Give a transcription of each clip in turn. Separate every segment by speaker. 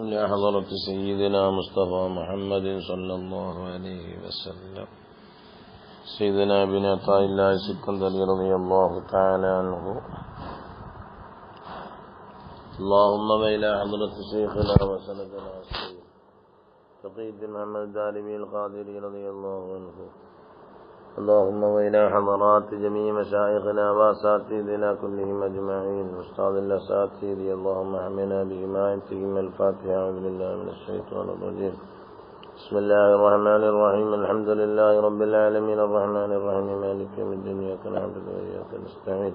Speaker 1: لحضرة سيدنا مصطفى محمد صلى الله عليه وسلم سيدنا بن عطاء الله السكندري رضي الله تعالى عنه. اللهم وإلى حضرة شيخنا وسندنا الشيخ تقي الدين محمد الدارمي القادري رضي الله عنه. اللهم وإلى حضرات جميع مشايخنا وأساتذتنا كلهم أجمعين أستاذ الأساتذة اللهم احمنا بحمايتهم. الفاتحة. أعوذ بالله من الشيطان الرجيم. بسم الله الرحمن الرحيم. الحمد لله رب العالمين الرحمن الرحيم مالك يوم الدين إياك نعبد وإياك نستعين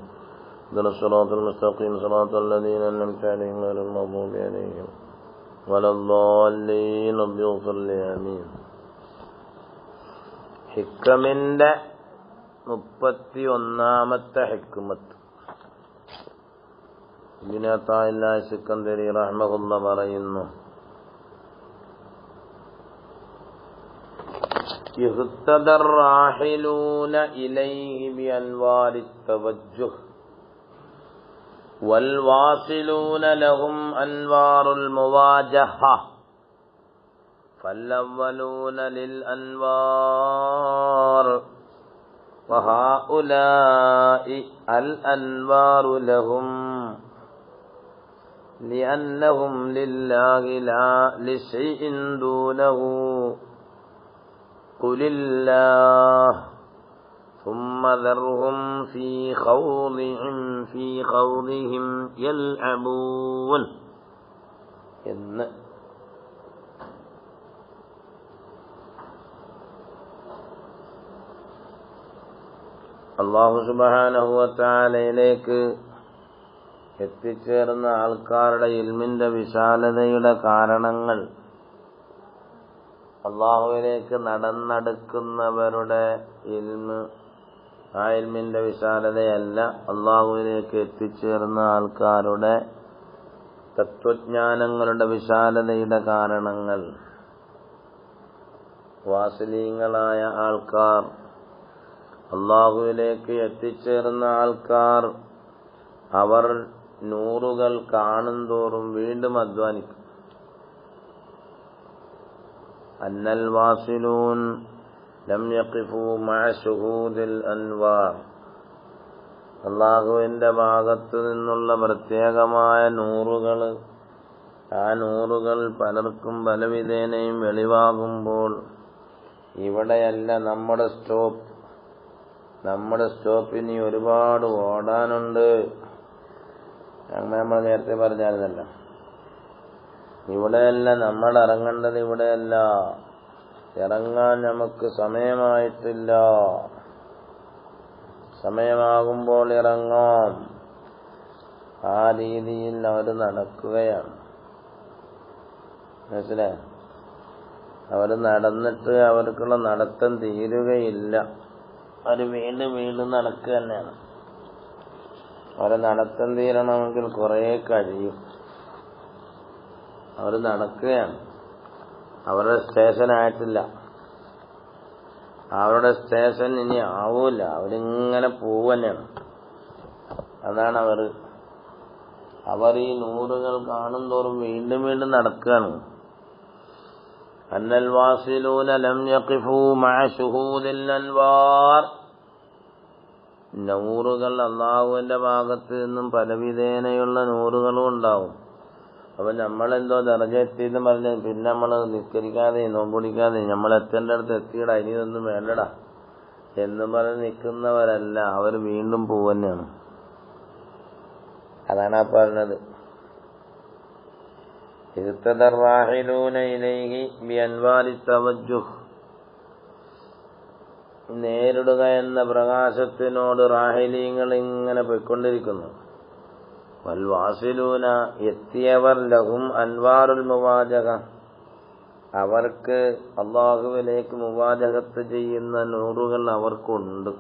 Speaker 1: اهدنا الصراط المستقيم صراط الذين أنعمت عليهم غير المغضوب عليهم ولا الضالين رب اغفر لي آمين. ഹിക്കമിന്റെ 31ാമത്തെ ഹിക്മത്ത് ഇബ്നു അത്താഇല്ലാഹി സിക്കന്ദരി റഹ്മഹുല്ലാഹ് പറയുന്നു, യുഹ്തദർ റാഹിലൂന ഇലൈഹി ബിഅൻവാരി തവജ്ജുഹ് വൽ വാസിലൂന ലഹും അൻവാറുൽ മുവാജഹ فالأولون للأنوار وهؤلاء الأنوار لهم لأنهم لله لا لشيء دونه قل الله ثم ذرهم في خوضهم يلعبون എന്ന് അല്ലാഹു സുബ്ഹാനഹു വ തആലയിലേക്ക് എത്തിച്ചേർന്ന ആൾക്കാരുടെ ഇൽമിന്റെ വിശാലതയുടെ കാരണങ്ങൾ അല്ലാഹുവിലേക്ക് നടന്നടുക്കുന്നവരുടെ ഇൽമ്, ആ ഇൽമിന്റെ വിശാലതയല്ല, അല്ലാഹുവിലേക്ക് എത്തിച്ചേർന്ന ആൾക്കാരുടെ തത്വജ്ഞാനങ്ങളുടെ വിശാലതയുടെ കാരണങ്ങൾ. വാസിലീങ്ങളായ ആൾക്കാർ, അല്ലാഹുവിലേക്ക് എത്തിച്ചേർന്ന ആൾക്കാർ, അവർ നൂറുകൾ കാണുന്തോറും വീണ്ടും അധ്വാനിക്കും. അന്നൽ വാസിലൂൻ ലം യഖിഫൂ മഅ ശുഹൂദിൽ അൻവാർ. അല്ലാഹുവിന്റെ ഭാഗത്തു നിന്നുള്ള പ്രത്യേകമായ നൂറുകൾ, ആ നൂറുകൾ പലർക്കും പലവിധേനയും വെളിവാകുമ്പോൾ ഇവിടെയല്ല നമ്മുടെ സ്റ്റോപ്പ്. നമ്മുടെ സ്റ്റോപ്പിന് ഒരുപാട് ഓടാനുണ്ട്. നമ്മൾ നേരത്തെ പറഞ്ഞായിരുന്നല്ല, ഇവിടെയല്ല നമ്മൾ ഇറങ്ങേണ്ടത്, ഇവിടെയല്ല, ഇറങ്ങാൻ നമുക്ക് സമയമായിട്ടില്ല, സമയമാകുമ്പോൾ ഇറങ്ങാം. ആ രീതിയിൽ അവർ നടക്കുകയാണ്. മനസ്സിലായി? അവർ നടന്നിട്ട് അവർക്കുള്ള നടത്തം തീരുകയില്ല. അവർ വീണ്ടും വീണ്ടും നടക്കുക തന്നെയാണ്. അവരെ നടത്തം തീരണമെങ്കിൽ കുറേ കഴിയും. അവർ നടക്കുകയാണ്. അവരുടെ സ്റ്റേഷൻ ആയിട്ടില്ല. അവരുടെ സ്റ്റേഷൻ ഇനി ആവൂല. അവരിങ്ങനെ പോവുക തന്നെയാണ്. അതാണ് അവർ ഈ നൂറുകൾ കാണുന്തോറും വീണ്ടും വീണ്ടും നടക്കുകയാണ്. അന്നൽ വാസിലൂന ലം യഖിഫൂ മഅ ശുഹൂദിൽ അൻവാർ. നൂറുകൾ, അല്ലാഹുവിന്റെ ഭാഗത്ത് നിന്നും പലവിധേനയുള്ള നൂറുകളും ഉണ്ടാവും. അപ്പൊ നമ്മളെന്തോ ദർജ എത്തിയെന്ന് പറഞ്ഞ് പിന്നെ നമ്മൾ നിസ്കരിക്കാതെ നോമ്പുടിക്കാതെ നമ്മൾ എത്തേണ്ട അടുത്ത് എത്തിയിടാ, ഇനിയൊന്നും വേണ്ടടാ എന്ന് പറഞ്ഞ് നിൽക്കുന്നവരല്ല, അവർ വീണ്ടും പോവന്നെയാണ്. അതാണ് ആ പറഞ്ഞത്, ഇഹ്തദർ റാഹിലൂന ഇലൈഹി ബിഅൻവാരി തവജ്ജുഹ്. നേരിടുക എന്ന പ്രകാശത്തിനോട് റാഹിലീങ്ങൾ ഇങ്ങനെ പോയിക്കൊണ്ടിരിക്കുന്നു. വൽ വാസിലൂന, എത്തിയവർ, ലഹും അൻവാറുൽ മുവാജഹ, അവർക്ക് അല്ലാഹുവിലേക്ക് മുവാജഹത്ത് ചെയ്യുന്ന നൂറുകൾ അവർക്കുണ്ട്.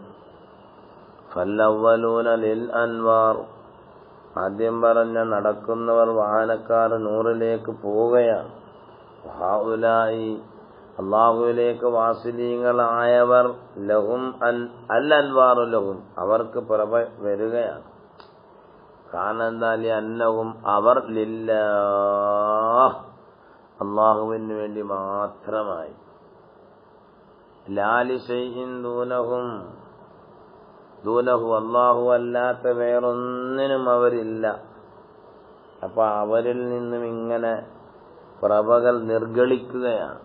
Speaker 1: ഫല്ലവ്വലൂന ലിൽ അൻവാർ, ആദ്യം പറഞ്ഞ നടക്കുന്നവർ, വാഹനക്കാർ നൂറിലേക്ക് പോവുകയാണ്. ഹൗലായി, അല്ലാഹുവിലേക്ക് വാസിലീങ്ങളായവർ, ലഹും അൽ അൻവാറു ലഹും, അവർക്ക് പ്രഭ വരികയാണ്. കാരണം എന്താ? അന്നഹും, അവർ ലില്ലാഹ്, അള്ളാഹുവിന് വേണ്ടി മാത്രമായി. ലാ ലിശൈഇൻ ദൂനഹു അള്ളാഹു അല്ലാത്ത വേറൊന്നിനും അവരില്ല. അപ്പൊ അവരിൽ നിന്നും ഇങ്ങനെ പ്രഭകൾ നിർഗളിക്കുകയാണ്,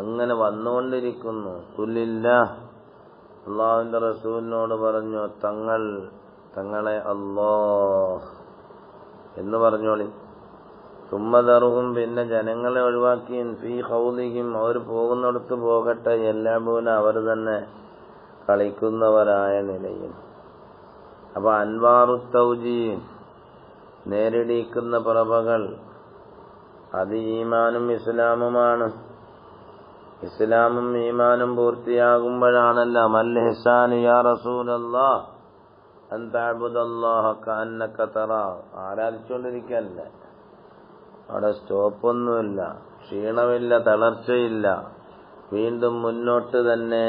Speaker 1: അങ്ങനെ വന്നുകൊണ്ടിരിക്കുന്നു. ഖുലില്ലാഹ്, അള്ളാഹുവിന്റെ റസൂലിനോട് പറഞ്ഞു, തങ്ങളെ അല്ലാഹ് എന്ന് പറഞ്ഞോളി. സുമ്മദറുഹും, പിന്നെ ജനങ്ങളെ ഒഴിവാക്കി, ഫീ ഖൗദിഹിം, അവർ പോകുന്നിടത്ത് പോകട്ടെ, യൽഅബൂന, അവർ തന്നെ കളിക്കുന്നവരായ നിലയിൽ. അപ്പൊ അൻവാറു തൗജീഹ്, നേരിടിക്കുന്ന പ്രഭകൾ, അത് ഈമാനും ഇസ്ലാമുമാണ്. ഇസ്ലാമും ഈമാനും പൂർത്തിയാകുമ്പോഴാണല്ലോ മൽ ഇഹ്സാനു യാ റസൂലല്ലാഹ് അൻ തഅബുദല്ലാഹ കഅന്നക തറാഹു, ആരാധിച്ചുകൊണ്ടിരിക്കല്ല. അവിടെ സ്റ്റോപ്പൊന്നുമില്ല, ക്ഷീണമില്ല, തളർച്ചയില്ല, വീണ്ടും മുന്നോട്ട് തന്നെ.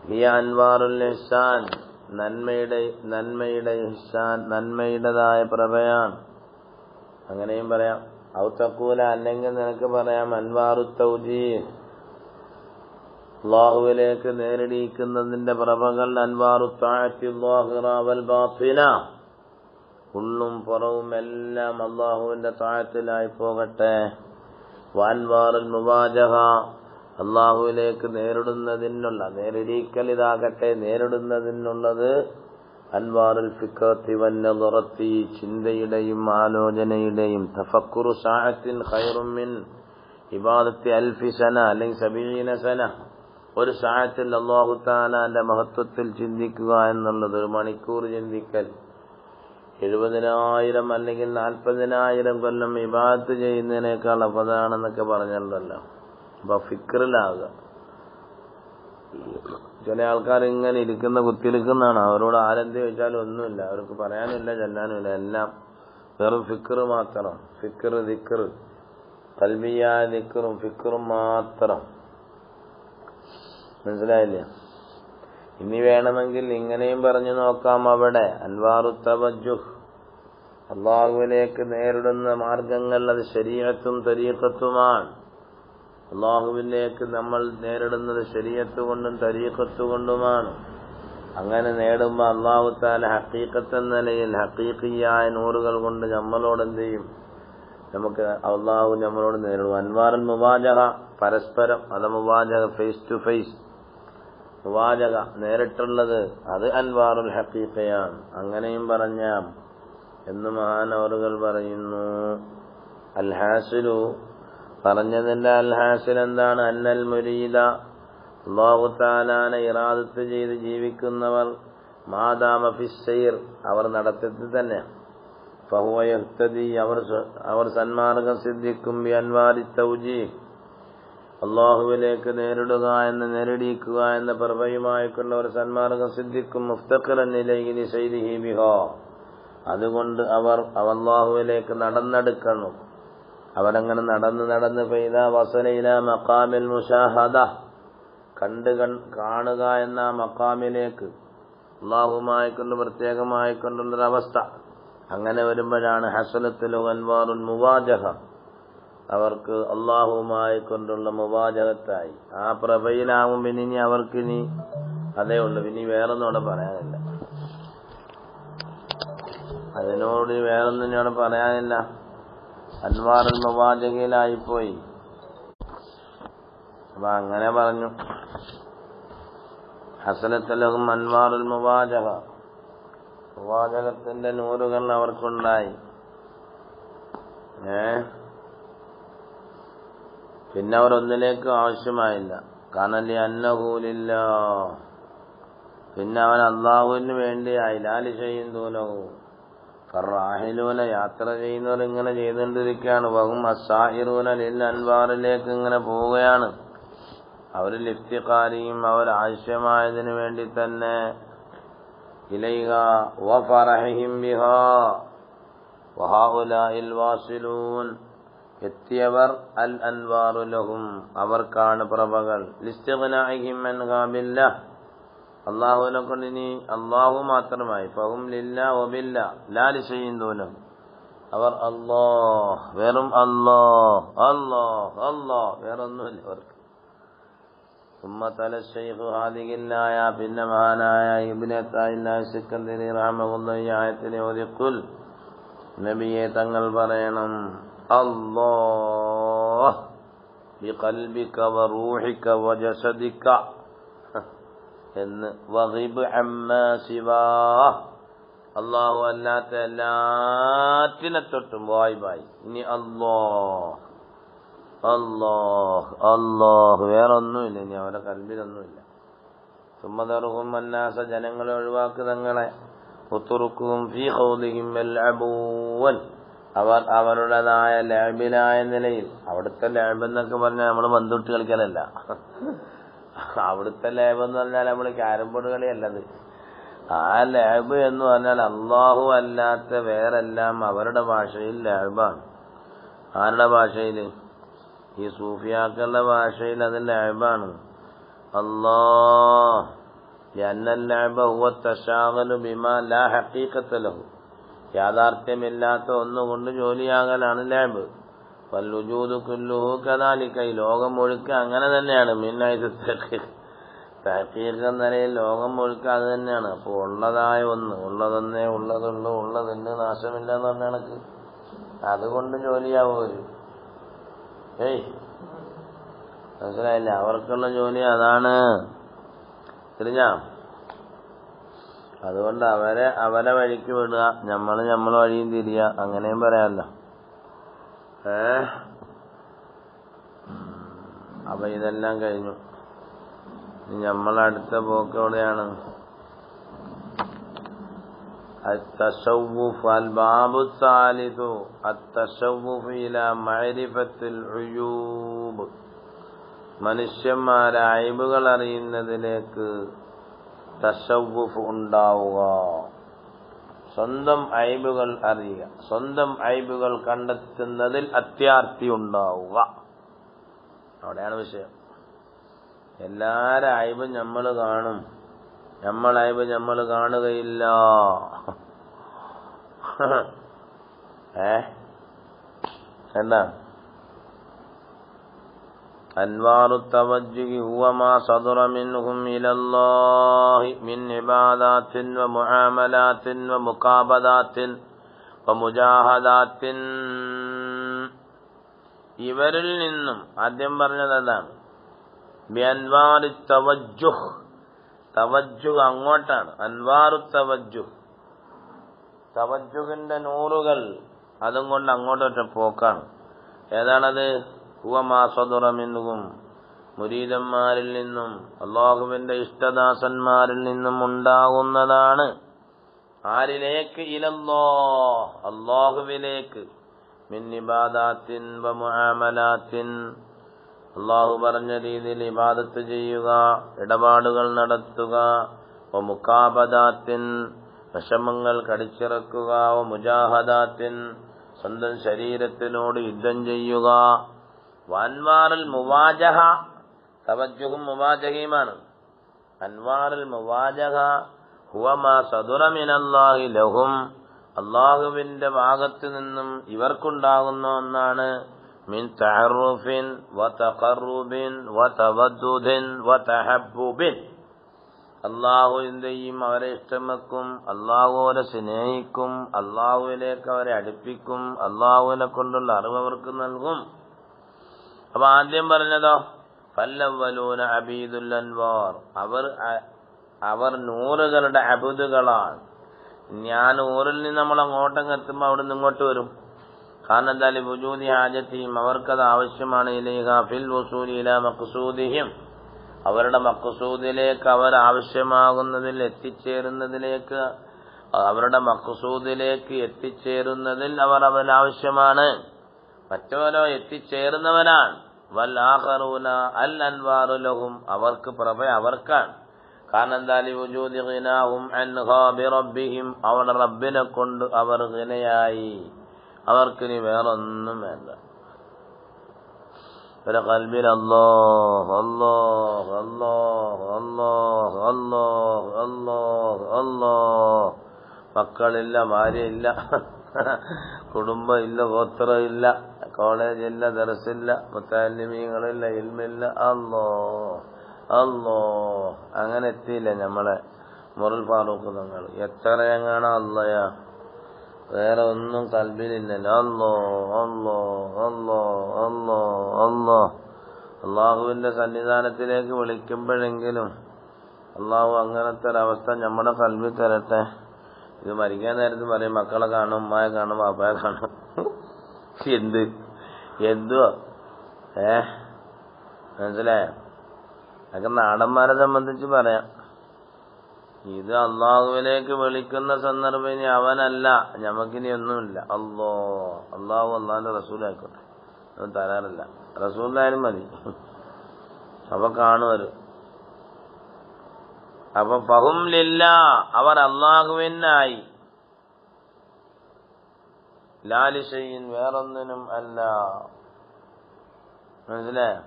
Speaker 1: ഹിയ അൻവാറുൽ ഇഹ്സാൻ, നന്മയുടേതായ പ്രഭയാണ്. അങ്ങനെയും പറയാം. ഔ തഖൂല, അല്ലെങ്കിൽ നിനക്ക് പറയാം അൻവാറു തൗജീഹ്, അല്ലാഹുവിലേക്ക് നേരിടിക്കുന്നതിന്റെ പ്രഭകൾ. അൻവാറു തഅത്തി ളാഹിറ വൽ ബാത്തിന, ഉള്ളും പുറവും എല്ലാം അല്ലാഹുവിന്റെ തഅത്തിലായി പോകട്ടെ. വഅൻവാറുൽ മുവാജഹ, അല്ലാഹുവിലേക്ക് നേരിടിക്കൽ ഇതാകട്ടെ, നേരിടുന്നതിനുള്ളത്. അൻവാറുൽ ഫിക്റത്തി വന്നദറത്തി, ചിന്തയുടെയും ആലോചനയുടെയും. തഫക്കുറു സഅത്തിൻ ഖൈറും മിൻ ഇബാദത്തി അൽഫി സന, അല്ലെങ്കിൽ 70 സന. ഒരു സഅത്തിൽ അല്ലാഹു തആലാന്റെ മഹത്വത്തിൽ ചിന്തിക്കുക എന്നുള്ളത്, ഒരു മണിക്കൂർ ചിന്തിക്കൽ 70,000 അല്ലെങ്കിൽ 40,000 കൊല്ലം ഇബാദത്ത് ചെയ്യുന്നതിനേക്കാൾ അഫദലാണെന്നൊക്കെ പറഞ്ഞല്ലോ. അപ്പൊ ഫിക്റിലാകുക. ചില ആൾക്കാർ ഇങ്ങനെ കുത്തിയിരിക്കുന്നതാണ്. അവരോട് ആരെന്ത് ചോദിച്ചാലും ഒന്നുമില്ല, അവർക്ക് പറയാനില്ല, ചെല്ലാനുമില്ല, എല്ലാം വെറും ഫിക്ർ മാത്രം. ദിക്ർ, ഖൽബിയായ ദിക്റും ഫിക്റും മാത്രം. മനസ്സിലായില്ലേ? ഇനി വേണമെങ്കിൽ ഇങ്ങനെയും പറഞ്ഞു നോക്കാം. അവിടെ അൻവാറു തവജ്ജുഹ്, അല്ലാഹുവിലേക്ക് നേരിടുന്ന മാർഗങ്ങൾ, അത് ശരീഅത്തും തരീഖത്തുമാണ്. അല്ലാഹുവിലേക്ക് നമ്മൾ നേരിടുന്നത് ശരീഅത്ത് കൊണ്ടും തരീഖത്ത് കൊണ്ടുമാണ്. അങ്ങനെ നേടുമ്പോൾ അല്ലാഹു തആല ഹഖീഖത്ത് എന്ന നിലയിൽ ഹഖീഖിയായ നൂറുകൾ കൊണ്ട് നമ്മളോട് എന്ത് ചെയ്യും? നമുക്ക് അല്ലാഹു നമ്മളോട് നേരിടും. അൻവാറുൽ മുവാജഹ, പരസ്പരം. അത് മുവാജഹ, ഫേസ് ടു ഫേസ് മുവാജഹ, നേരിട്ടുള്ളത്. അത് അൻവാറുൽ ഹഖീഖയാണ്. അങ്ങനെയും പറഞ്ഞാം എന്ന് മഹാനവറുകൾ പറയുന്നു. അൽ ഹാസിലു, പറഞ്ഞതിന്റെ അൽ ഹാസിൽ എന്താണ്? അന്നൽ മുരീദ, അല്ലാഹു തആലാനെ ഇറാദത്ത് ചെയ്ത് ജീവിക്കുന്നവർ, മാദാമ ഫിസ്സൈർ, അവർ നടത്തത്തിൽ തന്നെ, ഫഹുവ യഹ്തദി, അവർ സന്മാർഗം സിദ്ധിക്കും. ബി അൻവാരി തൗജീഹ്, അല്ലാഹുവിലേക്ക് നേരിടിക്കുക എന്ന പ്രഭയുമായിക്കൊണ്ട് അവർ സന്മാർഗം സിദ്ധിക്കും. മുഫ്തഖിറൻ ഇലൈഹി ലിസൈരിഹി ബിഹാ, അതുകൊണ്ട് അവർ അല്ലാഹുവിലേക്ക് നടന്നെടുക്കണം. അവരങ്ങനെ നടന്ന് ഫൈദാ വസല ഇലാ മഖാമിൽ മുശാഹദ, കാണുക എന്ന മഖാമിലേക്ക്, അല്ലാഹുവുമായിക്കൊണ്ട് പ്രത്യേകമായിക്കൊണ്ടുള്ളൊരവസ്ഥ. അങ്ങനെ വരുമ്പോഴാണ് ഹസലത്തുൽ അൻവാറുൽ മുവാജഹ, അവർക്ക് അല്ലാഹുവുമായി കൊണ്ടുള്ള മുവാജഹത്തായി. ആ പ്രഭയിലാവും. പിന്നെ ഇനി അവർക്കിനി അതേ ഉള്ളൂ, ഇനി വേറൊന്നും അവിടെ പറയാനില്ല. അതിനോട് വേറൊന്നും ഇവിടെ പറയാനില്ല. അൻവാറുൽ മുവാജഹയിലായിപ്പോയി. അപ്പൊ അങ്ങനെ പറഞ്ഞു, ഹസലത്തുലഹും അൻവാറുൽ മുവാജഹ, മുവാജഹത്തിന്റെ നൂറുകൾ അവർക്കുണ്ടായി. പിന്നെ അവർ ഒന്നിലേക്കും ആവശ്യമായില്ല. കനലി അന്നഹൂലില്ലാ, പിന്നെ അവൻ അല്ലാഹുവിന് വേണ്ടിയായി. ലാലി ചെയ്യുന്നൂനഹു, ഫറാഹിലൂന, യാത്ര ചെയ്യുന്നവർ ഇങ്ങനെ ചെയ്തുകൊണ്ടിരിക്കുകയാണ്. വഹും അസ്സാഹിറൂന ലിൽ അൻവാറിലേക്ക് ഇങ്ങനെ പോവുകയാണ്. അവർ ലിഫ്തിഖാരിയും, അവർ ആവശ്യമായതിനു വേണ്ടി തന്നെ. ഇലൈഹ വഫറഹിം ബിഹാ വഹഉലാഇൽ വാസിലൂൻ, എത്തിയവർ അൽ അൻവാറു ലഹും, അവർക്കാണ് പ്രഭകൾ. ലിസ്തിഗ്നാഇഹിം അൻഹാ ബില്ലാഹ്, അല്ലാഹുവിനെ കൊണ്ട് ഇനി അല്ലാഹു മാത്രമായി. ഫഹും ലില്ലാഹ് വബില്ലാഹ് ലാ ലിശൈഇൻ ദൂനഹു, അവർ അല്ലാഹ്, വെറും അല്ലാഹ് അല്ലാഹ് അല്ലാഹ്, വേറൊന്നുമില്ല അവർക്ക്. സുമ്മത്തല ശൈഖു ഹാദിഖില്ലായ, പിന്നെ മഹാനായ ഇബ്നു അത്താഇല്ലാഹി സിക്കന്ദരി റഹ്മഹുല്ലാഹി ആയത്തിനെ ഓതി ഖുൽ, നബിയെ തങ്ങൾ പറയണം, അല്ലാഹ് ബിഖൽബിക വറൂഹിക വജസദിക എന്ന്, വഗിബ് അമ്മാ സിവാ, അല്ലാഹു അല്ലാത്ത എല്ലാറ്റിനെ തൊട്ടും വായ്പായി. ഇനി അല്ലാഹ് അല്ലാഹ് അല്ലാഹ്, വേറൊന്നുമില്ല, ഇനി അവരുടെ കൽബിലൊന്നുമില്ല. സുമ്മദറുഹും അന്നാസ, ജനങ്ങളെ ഒഴിവാക്ക് തങ്ങളെ, ഉത്തുറുക്കും ഫീ ഖൗദിഹിം യൽഅബൂൻ, അവർ അവരുടേതായ ലഅബിലായ നിലയിൽ. അവിടുത്തെ ലഅബ് എന്നൊക്കെ പറഞ്ഞാൽ നമ്മൾ പന്തുട്ട് കളിക്കലല്ല. അവിടുത്തെ ലഅബ് എന്ന് പറഞ്ഞാൽ നമ്മൾ ക്യാരം ബോർഡ് കളിയല്ലത്. ആ ലഅബ് എന്ന് പറഞ്ഞാൽ അല്ലാഹു അല്ലാത്ത വേറെല്ലാം അവരുടെ ഭാഷയിൽ ലഅബാണ്. ആരുടെ ഭാഷയിൽ? ഈ സൂഫിയാക്കളുടെ ഭാഷയിൽ അത് ലഅബാണ്. അല്ലാഹ് ലഅന്നൽ ലഅബ ഹുവ തശാഗലു ബിമാ ലാ ഹഖീഖത ലഹു, യാഥാർത്ഥ്യമില്ലാത്ത ഒന്നുകൊണ്ട് ജോലിയാകലാണ് ലഅബ്. വൽ വജൂദു കുല്ലുഹു കദാലിക, ഈ ലോകം മുഴുക്ക അങ്ങനെ തന്നെയാണ്. മിന്നൈസ തഹഖീഖ് എന്ന നിലയിൽ ലോകം മുഴുക്ക അത് തന്നെയാണ്. അപ്പോൾ ഉള്ളതായ ഒന്ന്, ഉള്ളതൊന്നേ ഉള്ളതുള്ളൂ, ഉള്ളതുണ്ട്, നാശമില്ല എന്ന് പറഞ്ഞ കണക്ക്. അതുകൊണ്ട് ജോലിയാവും. മനസ്സിലായില്ല? അവർക്കുള്ള ജോലി അതാണ്. തിരിഞ്ഞാ? അതുകൊണ്ട് അവരെ വഴിക്ക് വിടുക, നമ്മളെ വഴിയും തിരിയുക, അങ്ങനെയും പറയാമല്ലോ. അപ്പൊ ഇതെല്ലാം കഴിഞ്ഞു. നമ്മളടുത്ത പോക്ക് എവിടെയാണ്? التصوف الباب الثالث التصوف إلى معرفة العيوب, മനുഷ്യന്മാരെ അയ്ബുകൾ അറിയുന്നതിലേക്ക് തസവ്വുഫ് ഉണ്ടാവുക. സ്വന്തം അയ്ബുകൾ അറിയുക, സ്വന്തം അയ്ബുകൾ കണ്ടെത്തുന്നതിൽ അത്യാർത്തി ഉണ്ടാവുക. അവിടെയാണ് വിഷയം. എല്ലാരെ അയ്ബും നമ്മൾ കാണും, നമ്മളയബ് നമ്മൾ കാണുകയില്ല. എന്താ? അൻവാറു തവജ്ജുഹി ഹുവ മാ സദറ മിൻഹും ഇലല്ലാഹി മിൻ ഇബാദാത്തിൻ വ മുആമലാത്തിൻ വ മുഖാബദാത്തിൻ വ മുജാഹദാത്തിൻ. ഇവരിൽ നിന്നും ആദ്യം പറഞ്ഞത് അതാണ്. ബി അൻവാറി തവജ്ജുഹ്, തവജ്ജുഹ് അങ്ങോട്ടാണ്. അൻവാറു തവജ്ജുഹ്, തവജ്ജുഹിന്റെ നൂറുകൾ, അതും കൊണ്ട് അങ്ങോട്ടൊറ്റ പോക്കാണ്. ഏതാണത്? ഹുവ മാ സദറ മിൻഹും, മുരീദന്മാരിൽ നിന്നും അല്ലാഹുവിന്റെ ഇഷ്ടദാസന്മാരിൽ നിന്നും ഉണ്ടാകുന്നതാണ്. ആരിലേക്ക്? ഇലല്ലാഹ്, അല്ലാഹുവിലേക്ക്. മിൻ ഇബാദാത്തിൻ വ മുആമലാത്തിൻ, അല്ലാഹു പറഞ്ഞ രീതിയിൽ ഇബാദത്ത് ചെയ്യുക, ഇടപാടുകൾ നടത്തുക. വ മുഖാബദാത്തിൻ, വിഷമങ്ങൾ കടിച്ചിറക്കുക. വ മുജാഹദാത്തിൻ, സ്വന്തം ശരീരത്തിനോട് യുദ്ധം ചെയ്യുക. അൻവാറുൽ മുവാജഹ, തവജ്ജുഹും മുവാജഹയുമാണ്. അൻവാറുൽ മുവാജഹ ഹുവ മാ സദറ മിനല്ലാഹി ലഹും, അല്ലാഹുവിന്റെ ഭാഗത്തു നിന്നും ഇവർക്കുണ്ടാകുന്ന ഒന്നാണ്. മിൻ തഅറുഫിൻ വ തഖറുബിൻ വ തവദ്ദുദിൻ വ തഹബ്ബുബിൻ, അല്ലാഹുവിന്റെയും അവരെ ഇഷ്ടം വെക്കും, അല്ലാഹുവിനെ സ്നേഹിക്കും, അല്ലാഹുവിലേക്ക് അവരെ അടുപ്പിക്കും, അല്ലാഹുവിനെ കൊണ്ടുള്ള അറിവ് അവർക്ക് നൽകും. അപ്പൊ ആദ്യം പറഞ്ഞതോ ഫല്ലവ്വലൂന അബീദുൽ അൻവാർ, അവർ നൂറുകളുടെ അബുദുകളാണ്. ഞാൻ നൂറിൽ നിന്ന് നമ്മൾ അങ്ങോട്ടങ്ങ് എത്തുമ്പോൾ അവിടെ നിന്ന് ഇങ്ങോട്ട് വരും. കാരണം എന്താ? വുജൂദി ഹാജത്തിയും, അവർക്കത് ആവശ്യമാണ്. ഇലൈഹ ഫിൽ വസൂലി ഇലാ മഖ്സൂദിഹിം, അവരുടെ മഖ്സൂദിലേക്ക് അവർ ആവശ്യമാകുന്നതിൽ എത്തിച്ചേരുന്നതിലേക്ക്, അവരുടെ മഖ്സൂദിലേക്ക് എത്തിച്ചേരുന്നതിൽ അവരാവശ്യമാണ്. മറ്റവരോ എത്തിച്ചേരുന്നവരാണ്. വൽ ആഖറൂന അൽ അൻവാറു ലഹും, അവർക്ക് പ്രഭ അവർക്കാണ്. കാരണം എന്താ? ലിവുജൂദി ഗിനാഹും അൻഹാ ബിറബ്ബിഹിം, അവരുടെ റബ്ബിനെ കൊണ്ട് അവർ ഗിനയായി, അവർക്കിനി വേറൊന്നും വേണ്ട. ഒരു ഖൽബിൽ അല്ലാഹ് അല്ലാഹ് അല്ലാഹ് അല്ലാഹ് അല്ലാഹ് അല്ലാഹ് അല്ലാഹ്, മക്കളില്ല, ഭാര്യയില്ല, കുടുംബം ഇല്ല, ഗോത്രം ഇല്ല, കോളേജ് ഇല്ല, ദർസില്ല, മുത്തഅല്ലിമീങ്ങളില്ല, ഇൽമില്ല. അല്ലോ അല്ലോ അങ്ങനെ എത്തിയില്ല നമ്മളെ മുറൽ ഫാറൂഖ് തങ്ങൾ. എത്രയെങ്ങാണ് അല്ലയാ, വേറെ ഒന്നും കൽബിലില്ലല്ലോ. അല്ലോ അല്ലോ അല്ലോ അല്ലോ അല്ലോ. അള്ളാഹുവിന്റെ സന്നിധാനത്തിലേക്ക് വിളിക്കുമ്പോഴെങ്കിലും അള്ളാഹു അങ്ങനത്തെ ഒരവസ്ഥ നമ്മുടെ കൽബിൽ തരട്ടെ. ഇത് മരിക്കാൻ നേരത്ത് പറയും മക്കളെ കാണും, ഉമ്മായെ കാണും, പാപ്പയെ കാണും. എന്തുവാ മനസ്സിലായോ? അതൊക്കെ നാടന്മാരെ സംബന്ധിച്ച് പറയാം. ഇത് അള്ളാഹുവിലേക്ക് വിളിക്കുന്ന സന്ദർഭം ഇനി അവനല്ല, ഞമ്മക്കിനി ഒന്നുമില്ല. അള്ളാഹു അള്ളാഹിന്റെ റസൂലായിക്കോട്ടെ, അത് തരാറില്ല. റസൂലായാലും മതി. അപ്പൊ കാണുവരും. അപ്പൊ ഫഹും ലില്ലാ, അവർ അള്ളാഹുവിനായി, ലാ ലിശൈഇൻ, വേറൊന്നിനും അല്ല. മനസ്സിലായോ?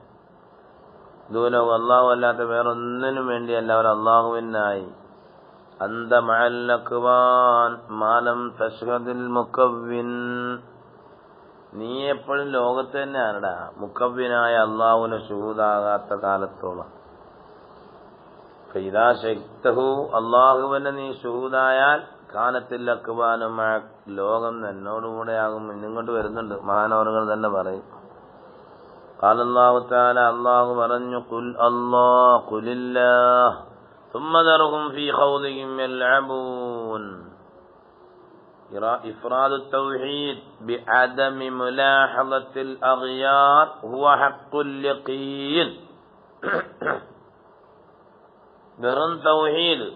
Speaker 1: ദൂനവും അള്ളാഹു അല്ലാത്ത വേറൊന്നിനും വേണ്ടിയല്ല, അവർ അള്ളാഹുവിനായി. അന്ത മഅൽ അക്വാൻ മാലം തശ്ഹദിൽ മുകവ്വിൻ, നീ എപ്പോഴും ലോകത്ത് തന്നെയാണടാ, മുക്കവ്വിനായ അള്ളാഹുവിന് ഷുഹൂദാകാത്ത കാലത്തോളം. ഫഇദാ ശക്തഹു, അള്ളാഹുവിനെ നീ ഷുഹൂദായാൽ, കാനത്തിൽ അക്വാനും, ലോകം എന്നോടുകൂടെയാകും. ഇന്നിങ്ങോട്ട് വരുന്നുണ്ട്, മഹാനവറുകൾ തന്നെ പറയും. ഖാല അല്ലാഹു തആല, അള്ളാഹു പറഞ്ഞു, ഖുൽ അല്ലാഹ് ഖുലില്ലാഹ് ثم ذرهم في خوضهم يلعبون. إفراد التوحيد بعدم ملاحظة الأغيار هو حق اليقين. വെറും തൗഹീദ്,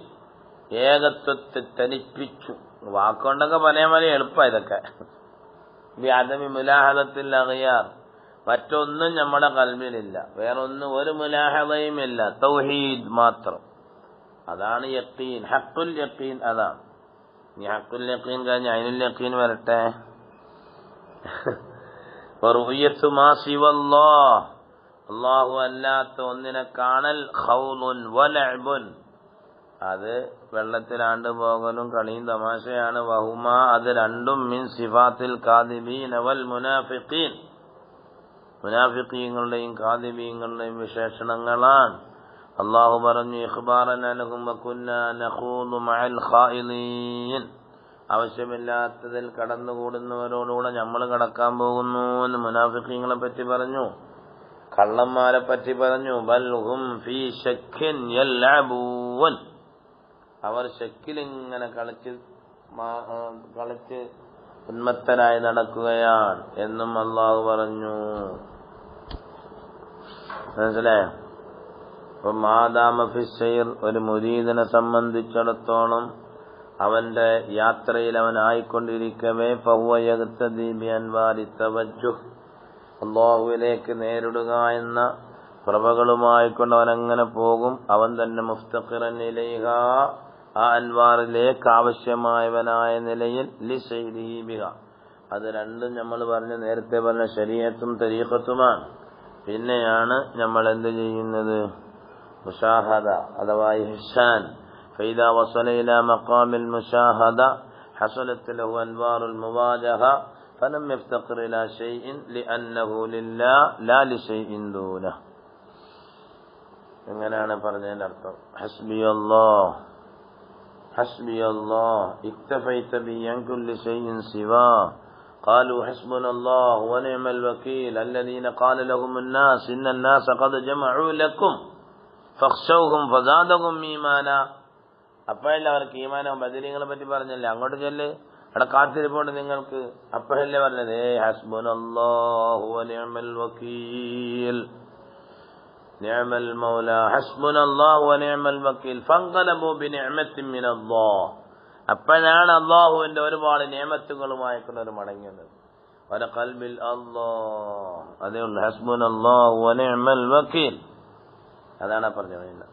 Speaker 1: ഏകത്വത്തെ തനിപ്പിച്ചു. വാക്കുകൊണ്ടൊക്കെ പറയാൻ വലിയ എളുപ്പമാണ് ഇതൊക്കെ. ബിഅദമി മുലാഹദത്തിൽ അഗ്യാർ, മറ്റൊന്നും നമ്മുടെ കൽബിലില്ല, വേറൊന്നും ഒരു മുലാഹദയും ഇല്ല, തൗഹീദ് മാത്രം. അതാണ് യഖീൻ, ഹഖുൽ യഖീൻ. അതാണ് ഈ ഹഖുൽ യഖീൻ കഴിഞ്ഞ് ഐനുൽ യഖീൻ വരട്ടെ. വറുയത്തു മാ സിവല്ലാഹ്, അല്ലാഹു അല്ലാത്ത ഒന്നിനെ കാണൽ, ഖൗലുൻ വലഅബുൻ, അത് വെള്ളത്തിലാണ്ട് പോകലും കളിയും തമാശയാണ്. വഹുമാ, അത് രണ്ടും മിൻ സിഫാത്തിൽ കാദിബീന വൽ മുനാഫിഖീൻ, മുനാഫിഖീങ്ങളുടെയും കാദിബീങ്ങളുടെയും വിശേഷണങ്ങളാണ്. അള്ളാഹു പറഞ്ഞു, ഇഖ്ബാറൻ അൻഹും വകുന്നാ നഖൂദു മഅൽ ഖായിദീൻ, ആവശ്യമില്ലാത്തതിൽ കടന്നുകൂടുന്നവരോടുകൂടെ നമ്മൾ കടക്കാൻ പോകുന്നു എന്ന് മുനാഫിഖീങ്ങളെ പറ്റി പറഞ്ഞു, കള്ളന്മാരെ പറ്റി പറഞ്ഞു. ബൽ ഹും ഫീ ശക്കിൻ യൽഅബൂൻ, അവർ ശക്കിലിങ്ങനെ കളിച്ച് ഉന്മത്തരായി നടക്കുകയാണ് എന്നും അള്ളാഹു പറഞ്ഞു. മനസ്സിലായോ? അപ്പൊ മാദാമ ഫിസ്സൈർ, ഒരു മുരീദിനെ സംബന്ധിച്ചിടത്തോളം അവന്റെ യാത്രയിൽ അവൻ ആയിക്കൊണ്ടിരിക്കവേ, ഫഹുവ യഖ്തദി ബിഅൻവാരി തവജ്ജുഹ്, അല്ലാഹുവിലേക്ക് നേരിടുക എന്ന പ്രഭകളുമായിക്കൊണ്ട് അവനങ്ങനെ പോകും. അവൻ തന്നെ മുഫ്തഖിറൻ ഇലൈഹ, ആ അൻവാറിലേക്ക് ആവശ്യമായവനായ നിലയിൽ, ലിസൈരിഹി ബിഹ, അത് രണ്ടും നമ്മൾ പറഞ്ഞ നേരത്തെ പറഞ്ഞ ശരീഅത്തും തരീഖത്തുമാണ്. പിന്നെയാണ് നമ്മൾ എന്ത് ചെയ്യുന്നത്? മുശാഹദ അഥവാ ഇഹ്സാൻ. ഫൈദാ വസല ഇലാ മഖാമിൽ മുശാഹദ ഹസലത് ലഹു അൻവാറുൽ മുവാജഹ ഫലം യഫ്തഖിർ ഇലാ ഷൈഇൻ ലിഅന്നഹു ലില്ലാഹ് ലാ ലിശൈഇൻ ദൂനഹു. എങ്ങനെയാണ് പറഞ്ഞതിന്റെ അർത്ഥം? ഹസ്ബിയല്ലാഹ് ഹസ്ബിയല്ലാഹ് ഇക്തഫൈത ബി അൻ കുല്ലി ഷൈഇൻ സിവാ قالوا حسبنا الله ونعم الوكيل الذين قال لهم الناس إن الناس قد جمعوا لكم فاخشوهم فزادهم إيمانا. അപ്പോഴല്ലേ അവർക്ക് ഈമാനും. ബദരീങ്ങളെ പറ്റി പറഞ്ഞല്ലേ, അങ്ങോട്ട് ചെല്ല്, അവിടെ കാത്തിരിപ്പുണ്ട് നിങ്ങൾക്ക്. അപ്പോഴല്ലേ പറഞ്ഞത്, ഹസ്ബുനല്ലാഹു വനിഅമൽ വകീൽ, നിഅമൽ മൗല, ഹസ്ബുനല്ലാഹു വനിഅമൽ വകീൽ ഫൻഖലബു ബിനിഅമത്തിൻ മിനല്ലാഹ്. അപ്പോഴാണ് അള്ളാഹുവിന്റെ ഒരുപാട് നിഅമത്തുകളുമായിക്കൊണ്ട് ഒരു മടങ്ങിയത്. വല ഖൽബിൽ അല്ലാഹ്, അതേ ഉള്ളൂ, ഹസ്ബുനല്ലാഹു വനിഅമൽ വകീൽ. അതാണ് പറഞ്ഞത്.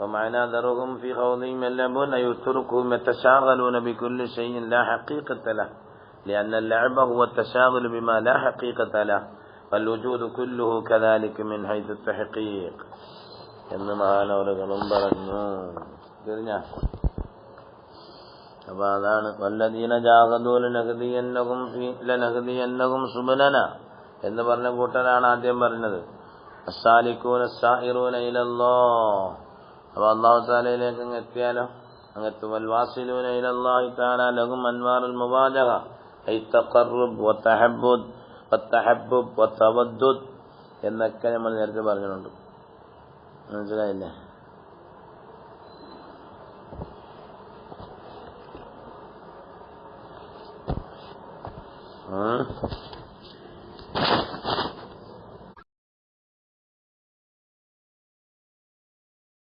Speaker 1: ومعنى ذرهم في خوضهم يلعبون أي يتركهم يتشاغلون بكل شيء لا حقيقة له، لأن اللعب هو التشاغل بما لا حقيقة له، والوجود كله كذلك من حيث التحقيق. إنما أنا ورجل برنو അപ്പൊ അതാണ് വല്ലദീന ജാഹദൂ ലനഹ്ദിയന്നഹും സുബലന എന്ന് പറഞ്ഞ കൂട്ടരാണ് ആദ്യം പറഞ്ഞത്. അസ്സാലിക്കൂന സായിറൂന ഇലല്ലാഹ്. അപ്പൊ അല്ലാഹു തആലയിലേക്ക് അങ്ങ് എത്തിയാലോ, അങ്ങെത്തും. വൽവാസിലൂന ഇലല്ലാഹി തആല ലഹും അൻവാറുൽ മുവാജഹ ഐ തഖർറുബ് വതഹബ്ബുബ് വതവദ്ദുദ് എന്നൊക്കെ നമ്മൾ നേരത്തെ പറഞ്ഞിട്ടുണ്ട്. മനസ്സിലായില്ലേ?